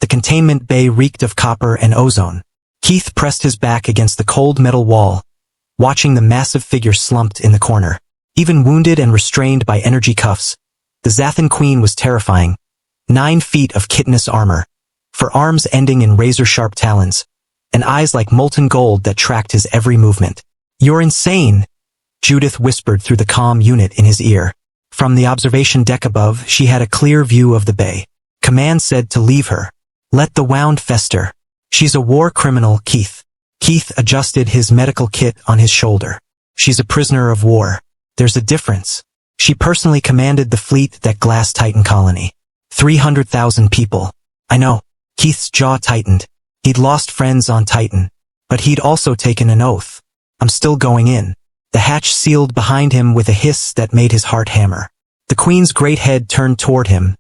The containment bay reeked of copper and ozone. Keith pressed his back against the cold metal wall, watching the massive figure slumped in the corner. Even wounded and restrained by energy cuffs, the Zathin Queen was terrifying. 9 feet of chitinous armor, for arms ending in razor-sharp talons, and eyes like molten gold that tracked his every movement. "You're insane," Judith whispered through the comm unit in his ear. From the observation deck above, she had a clear view of the bay. Command said to leave her. Let the wound fester. She's a war criminal, Keith. Keith adjusted his medical kit on his shoulder. She's a prisoner of war. There's a difference. She personally commanded the fleet that glassed Titan colony. 300,000 people. I know. Keith's jaw tightened. He'd lost friends on Titan, but he'd also taken an oath. I'm still going in. The hatch sealed behind him with a hiss that made his heart hammer. The Queen's great head turned toward him,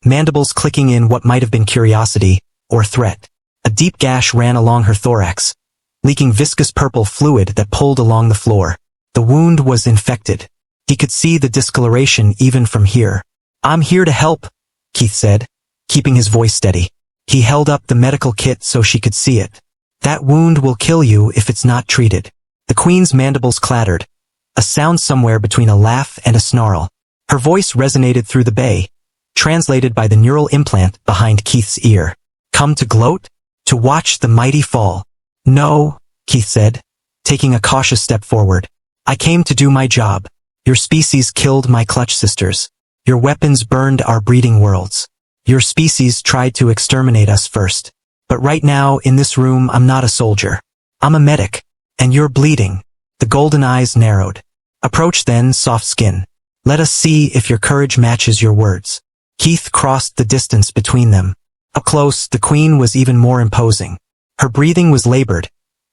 mandibles clicking in what might have been curiosity or threat. A deep gash ran along her thorax, leaking viscous purple fluid that pulled along the floor. The wound was infected. He could see the discoloration even from here. I'm here to help, Keith said, keeping his voice steady. He held up the medical kit so she could see it. That wound will kill you if it's not treated. The Queen's mandibles clattered, a sound somewhere between a laugh and a snarl. Her voice resonated through the bay, translated by the neural implant behind Keith's ear. Come to gloat? To watch the mighty fall? No, Keith said, taking a cautious step forward. I came to do my job. Your species killed my clutch sisters. Your weapons burned our breeding worlds. Your species tried to exterminate us first. But right now, in this room, I'm not a soldier. I'm a medic. And you're bleeding. The golden eyes narrowed. Approach then, soft skin. Let us see if your courage matches your words. Keith crossed the distance between them. Up close, the Queen was even more imposing. Her breathing was labored,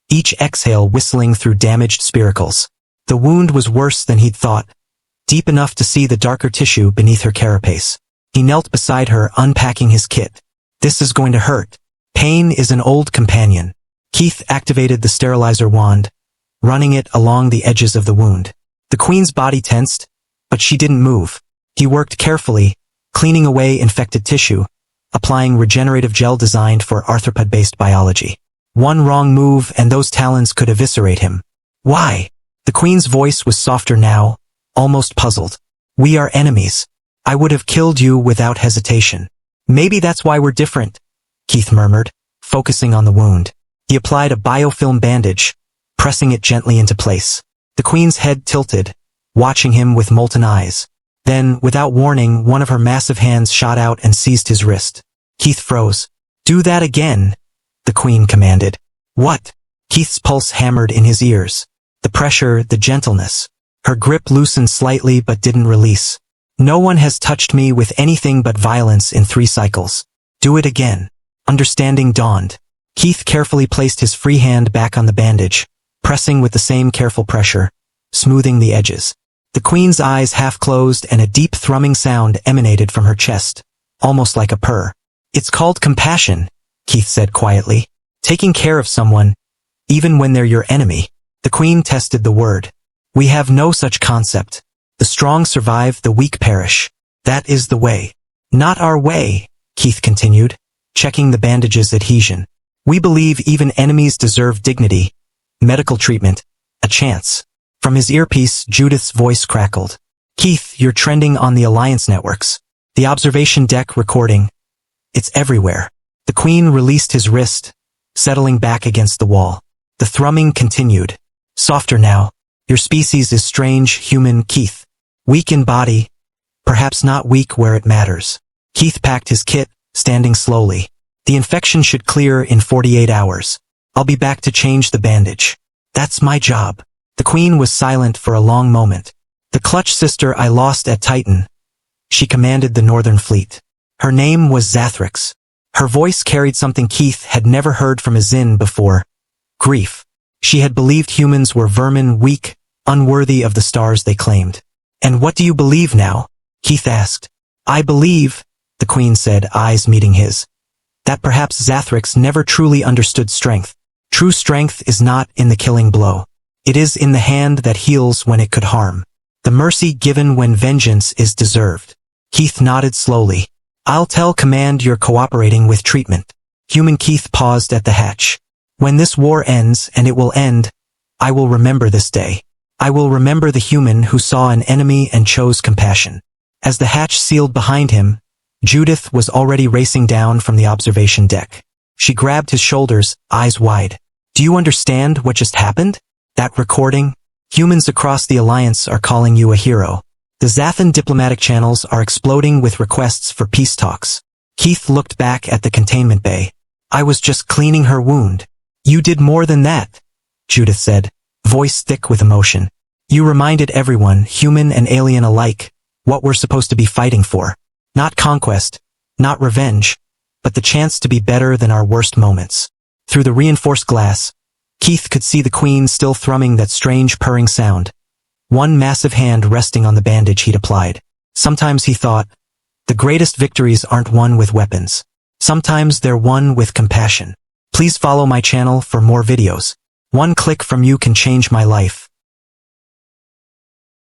each exhale whistling through damaged spiracles. The wound was worse than he'd thought, deep enough to see the darker tissue beneath her carapace. He knelt beside her, unpacking his kit. This is going to hurt. Pain is an old companion. Keith activated the sterilizer wand, running it along the edges of the wound. The Queen's body tensed, but she didn't move. He worked carefully, cleaning away infected tissue, applying regenerative gel designed for arthropod-based biology. One wrong move and those talons could eviscerate him. Why? The Queen's voice was softer now, almost puzzled. We are enemies. I would have killed you without hesitation. Maybe that's why we're different, Keith murmured, focusing on the wound. He applied a biofilm bandage, pressing it gently into place. The Queen's head tilted, watching him with molten eyes. Then, without warning, one of her massive hands shot out and seized his wrist. Keith froze. Do that again, the Queen commanded. What? Keith's pulse hammered in his ears. The pressure, the gentleness. Her grip loosened slightly but didn't release. No one has touched me with anything but violence in 3 cycles. Do it again. Understanding dawned. Keith carefully placed his free hand back on the bandage, pressing with the same careful pressure, smoothing the edges. The Queen's eyes half closed and a deep thrumming sound emanated from her chest, almost like a purr. It's called compassion, Keith said quietly. Taking care of someone, even when they're your enemy. The Queen tested the word. We have no such concept. The strong survive, the weak perish. That is the way. Not our way, Keith continued, checking the bandage's adhesion. We believe even enemies deserve dignity, medical treatment, a chance. From his earpiece, Judith's voice crackled. Keith, you're trending on the Alliance networks. The observation deck recording. It's everywhere. The Queen released his wrist, settling back against the wall. The thrumming continued. Softer now. Your species is strange, human, Keith. Weak in body, perhaps not weak where it matters. Keith packed his kit, standing slowly. The infection should clear in 48 hours. I'll be back to change the bandage. That's my job. The Queen was silent for a long moment. The clutch sister I lost at Titan. She commanded the Northern Fleet. Her name was Zathrix. Her voice carried something Keith had never heard from a Zin before. Grief. She had believed humans were vermin, weak, unworthy of the stars they claimed. And what do you believe now? Keith asked. I believe, the Queen said, eyes meeting his, that perhaps Zathrix never truly understood strength. True strength is not in the killing blow. It is in the hand that heals when it could harm. The mercy given when vengeance is deserved. Keith nodded slowly. I'll tell Command you're cooperating with treatment. Human Keith paused at the hatch. When this war ends, and it will end, I will remember this day. I will remember the human who saw an enemy and chose compassion. As the hatch sealed behind him, Judith was already racing down from the observation deck. She grabbed his shoulders, eyes wide. Do you understand what just happened? That recording? Humans across the Alliance are calling you a hero. The Zathin diplomatic channels are exploding with requests for peace talks. Keith looked back at the containment bay. I was just cleaning her wound. You did more than that, Judith said, voice thick with emotion. You reminded everyone, human and alien alike, what we're supposed to be fighting for. Not conquest, not revenge, but the chance to be better than our worst moments. Through the reinforced glass, Keith could see the Queen still thrumming that strange purring sound, one massive hand resting on the bandage he'd applied. Sometimes he thought, the greatest victories aren't won with weapons. Sometimes they're won with compassion. Please follow my channel for more videos. One click from you can change my life.